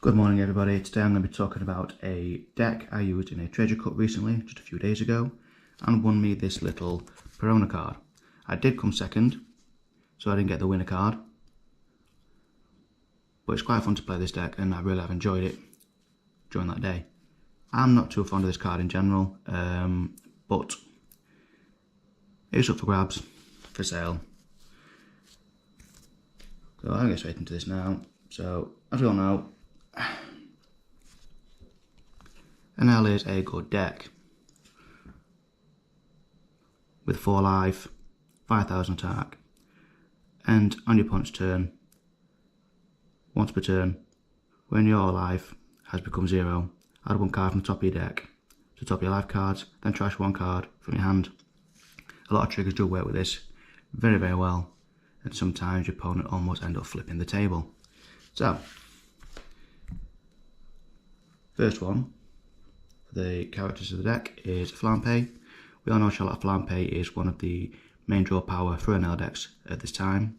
Good morning everybody, today I'm going to be talking about a deck I used in a treasure cup recently, just a few days ago, and won me this little Perona card. I did come second, so I didn't get the winner card, but it's quite fun to play this deck and I really have enjoyed it during that day. I'm not too fond of this card in general, but it's up for grabs, for sale. So I'll get straight into this now. So, as we all know, Enel is a good deck with 4 life, 5000 attack, and on your opponent's turn, once per turn, when your life has become 0, add 1 card from the top of your deck to the top of your life cards, then trash 1 card from your hand. A lot of triggers do work with this very, very well, and sometimes your opponent almost end up flipping the table. So, first one for the characters of the deck is Flampe. We all know Charlotte Flampe is one of the main draw power for Enel decks at this time.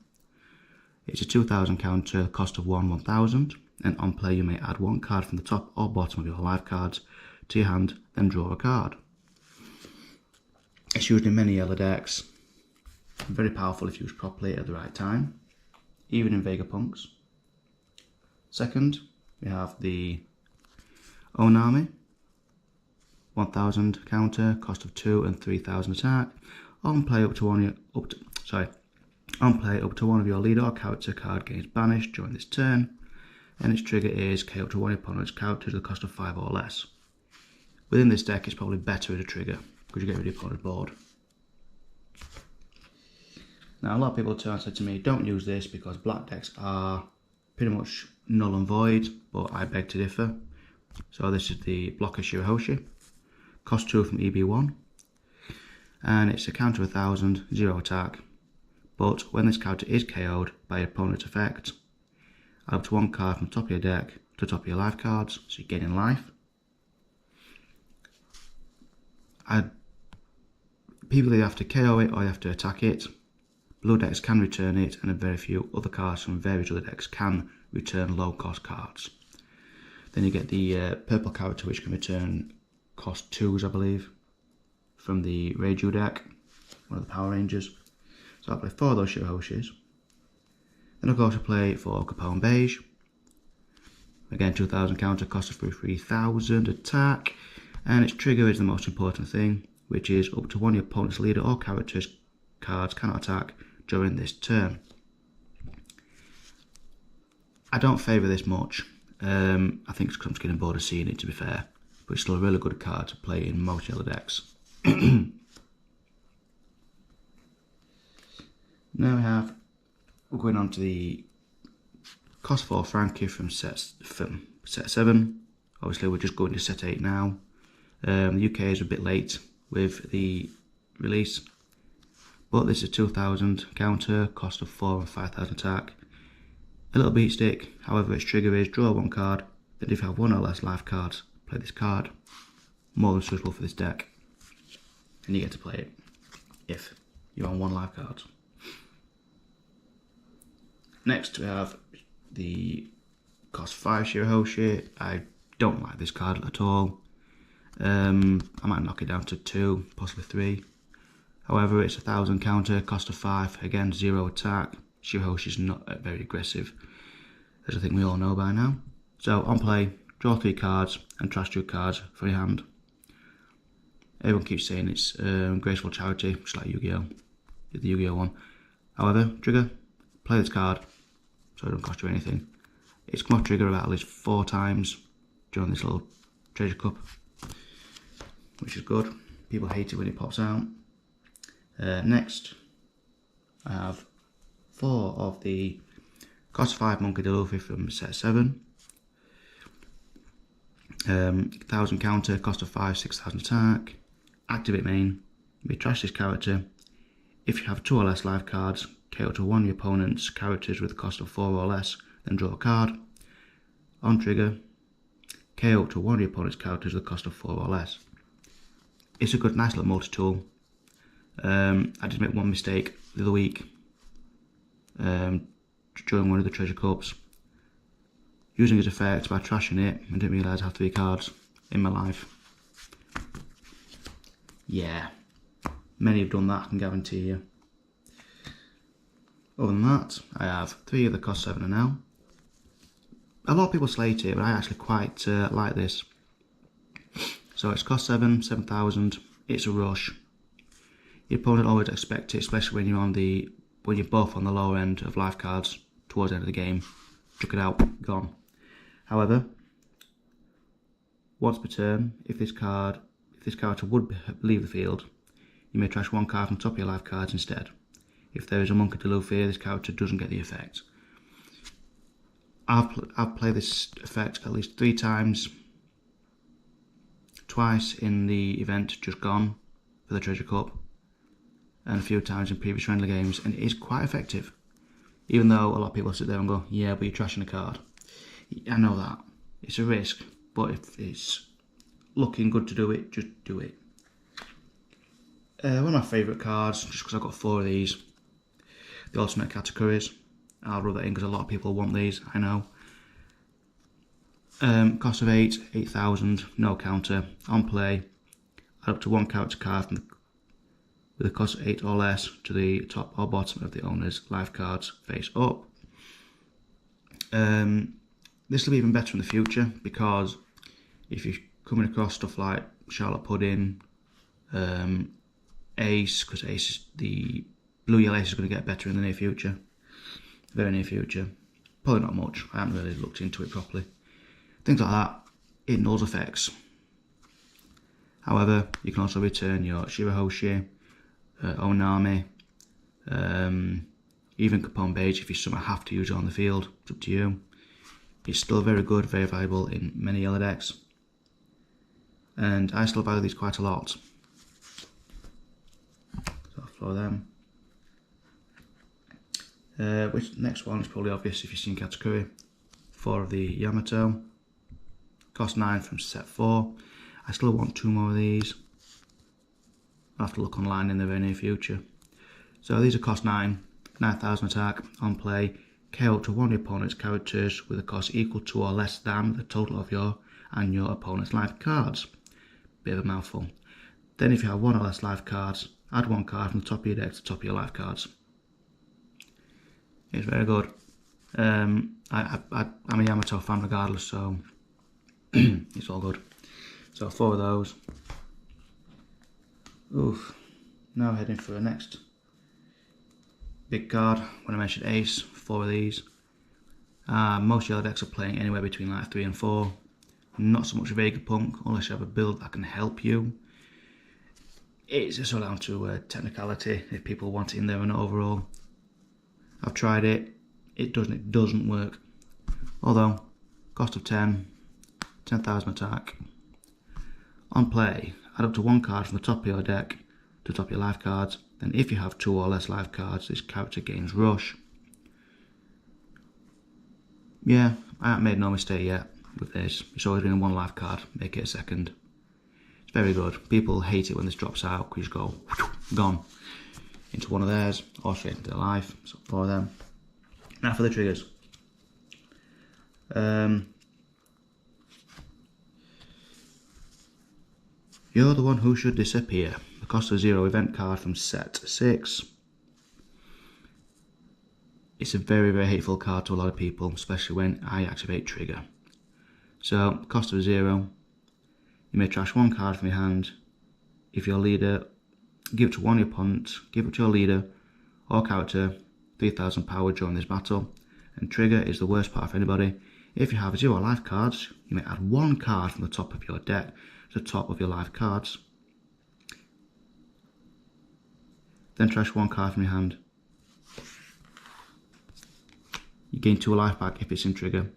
It's a 2000 counter, cost of 1000, and on play you may add 1 card from the top or bottom of your life cards to your hand, then draw a card. It's used in many yellow decks, very powerful if used properly at the right time, even in Vegapunks. Second, we have the Onami, 1000 counter, cost of 2 and 3000 attack. On play up to one of your leader or character card gains banished during this turn, and its trigger is KO up to one of your opponent's characters at the cost of 5 or less. Within this deck, it's probably better as a trigger because you get rid of your opponent's board. Now, a lot of people turn and said to me, don't use this because black decks are pretty much null and void, but I beg to differ. So this is the blocker Shirahoshi, cost 2 from EB1, and it's a counter 1000, 0 attack, but when this character is KO'd by your opponent's effect, add up to 1 card from the top of your deck to the top of your life cards, so you're gaining life. People either have to KO it or you have to attack it. Blue decks can return it, and a very few other cards from various other decks can return low cost cards. Then you get the purple character, which can return cost 2s, I believe, from the Reiju deck, one of the Power Rangers. So I'll play 4 of those Shirahoshis. Then I'll go to play 4 Capone Beige. Again, 2000 counter, cost of 3000 attack, and its trigger is the most important thing, which is up to 1 of your opponent's leader or character's cards cannot attack during this turn. I don't favour this much. I think I'm just getting bored of seeing it, to be fair, but it's still a really good card to play in most yellow decks. Now we're going on to the cost 4 Frankie from set 7. Obviously we're just going to set 8 now. The UK is a bit late with the release, but this is a 2000 counter, cost of 4 and 5000 attack. A little beat stick, however its trigger is draw 1 card, then if you have 1 or less life cards, play this card. More than suitable for this deck, and you get to play it if you're on 1 life card. Next we have the cost 5 Shirahoshi. I don't like this card at all. I might knock it down to 2, possibly 3. However, it's 1000 counter, cost of 5, again 0 attack. Shirahoshi is not very aggressive, as I think we all know by now. So on play, draw 3 cards and trash 2 cards from your hand. Everyone keeps saying it's graceful charity, just like Yu-Gi-Oh, the Yu-Gi-Oh one. However, trigger, play this card, so it don't cost you anything. It's come off trigger about at least 4 times during this little treasure cup, which is good. People hate it when it pops out. Next, I have 4 of the cost 5 Monkey D. Luffy from set 7. 1000 counter, cost of 5, 6000 attack. Activate main, we trash this character. If you have 2 or less life cards, KO to 1 of your opponent's characters with a cost of 4 or less, then draw a card. On trigger, KO to 1 of your opponent's characters with a cost of 4 or less. It's a good, nice little multi-tool. I did make one mistake the other week during one of the treasure cups. using his effect by trashing it and didn't realise I had 3 cards in my life. Yeah, many have done that, I can guarantee you. Other than that, I have 3 of the cost 7 now. A lot of people slate it, but I actually quite like this. So it's cost 7, 7,000, it's a rush. Your opponent always expects it, especially when you're both on the lower end of life cards towards the end of the game. Chuck it out, gone. However, once per turn, if this character would leave the field, you may trash 1 card from top of your life cards instead. If there is a Monk of Delufia, this character doesn't get the effect. I've played this effect at least 3 times. Twice in the event just gone for the Treasure Cup, and a few times in previous friendly games, and it is quite effective. Even though a lot of people sit there and go, yeah, but you're trashing a card. I know that. It's a risk, but if it's looking good to do it, just do it. One of my favourite cards, just because I've got 4 of these, the alternate categories. I'll rub that in because a lot of people want these, I know. Cost of 8, 8,000, no counter. On play, add up to 1 character card with a cost of 8 or less to the top or bottom of the owner's life cards face up. This will be even better in the future, because if you're coming across stuff like Charlotte Pudding, Ace, because Ace is the blue yellow Ace is going to get better in the near future, very near future. Probably not much, I haven't really looked into it properly. Things like that, it nulls effects. However, you can also return your Shirahoshi, Onami, even Capone Beige if you somehow have to use it on the field. It's up to you. It's still very good, very valuable in many yellow decks, and I still value these quite a lot. So I'll throw them. Which next one is probably obvious if you've seen Katakuri. 4 of the Yamato. Cost 9 from set 4. I still want 2 more of these. I'll have to look online in the very near future. So these are cost 9, 9,000 attack, on play, KO to 1 of your opponent's characters with a cost equal to or less than the total of your and your opponent's life cards. Bit of a mouthful. Then if you have 1 or less life cards, add 1 card from the top of your deck to the top of your life cards. It's very good. I'm a Yamato fan regardless, so it's all good. So 4 of those. Oof. Now heading for the next big card. When I mentioned Ace, 4 of these. Most yellow decks are playing anywhere between like 3 and 4. Not so much Vegapunk, unless you have a build that can help you. It's just all down to technicality, if people want it in there or not overall. I've tried it, it doesn't work. Although, cost of 10, 10,000 attack. On play, add up to 1 card from the top of your deck to the top of your life cards. Then if you have 2 or less life cards, this character gains rush. Yeah, I haven't made no mistake yet with this. It's always been 1 life card, make it a second. It's very good. People hate it when this drops out, because you just go, gone. Into one of theirs, or straight into their life. So 4 of them. Now for the triggers. You're the one who should disappear. The cost of 0 event card from set 6. It's a very, very hateful card to a lot of people, especially when I activate trigger. So, cost of 0. You may trash 1 card from your hand. If your leader, give it to 1 of your opponents, give it to your leader or character, 3,000 power during this battle. And trigger is the worst part for anybody. If you have 0 life cards, you may add 1 card from the top of your deck to the top of your life cards. Then trash 1 card from your hand. You gain 2 life back if it's in trigger.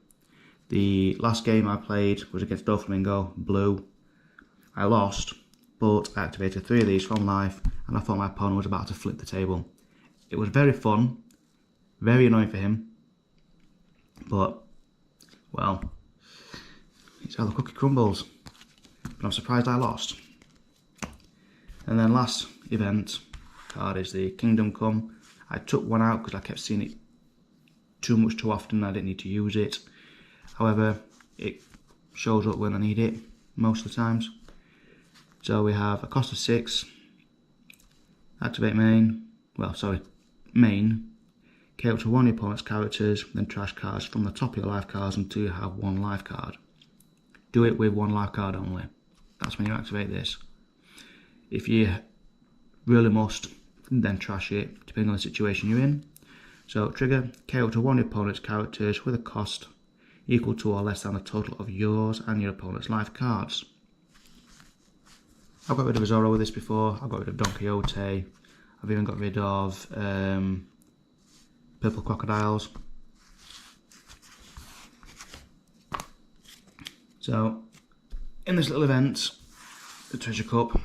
The last game I played was against Doflamingo, blue. I lost, but I activated 3 of these from life, and I thought my opponent was about to flip the table. It was very fun, very annoying for him, but, well, it's how the cookie crumbles. But I'm surprised I lost. And then last event card is the Kingdom Come. I took 1 out because I kept seeing it too often. I didn't need to use it. However, it shows up when I need it most of the times. So we have a cost of 6, activate main, main, K up to one of your opponent's characters, then trash cards from the top of your life cards until you have 1 life card. Do it with 1 life card only. That's when you activate this. If you really must, then trash it, depending on the situation you're in. So trigger, K up to one of your opponent's characters with a cost equal to or less than the total of yours and your opponent's life cards. I've got rid of a Zorro with this before. I've got rid of Don Quixote. I've even got rid of Purple Crocodiles. So, in this little event, the Treasure Cup,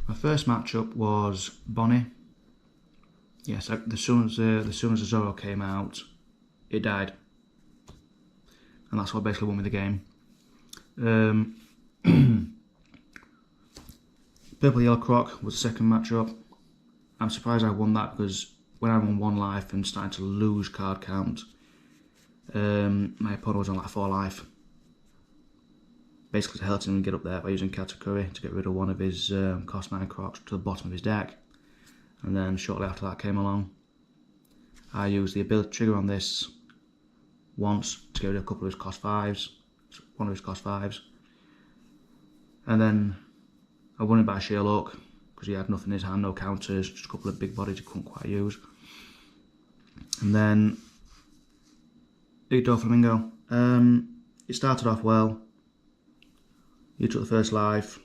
my first matchup was Bonnie. Yes, as soon as the Zorro came out, it died, and that's what basically won me the game. Purple Yellow Croc was the second matchup. I'm surprised I won that because when I'm on 1 life and starting to lose card count, my opponent was on like 4 life. Basically, helped him get up there by using category to get rid of one of his cost 9 crocs to the bottom of his deck. And then shortly after that came along, I used the ability trigger on this once to get rid of a couple of his cost 5s, one of his cost 5s. And then I won it by sheer luck because he had nothing in his hand, no counters, just a couple of big bodies he couldn't quite use. And then Doflamingo. It started off well. He took the first life.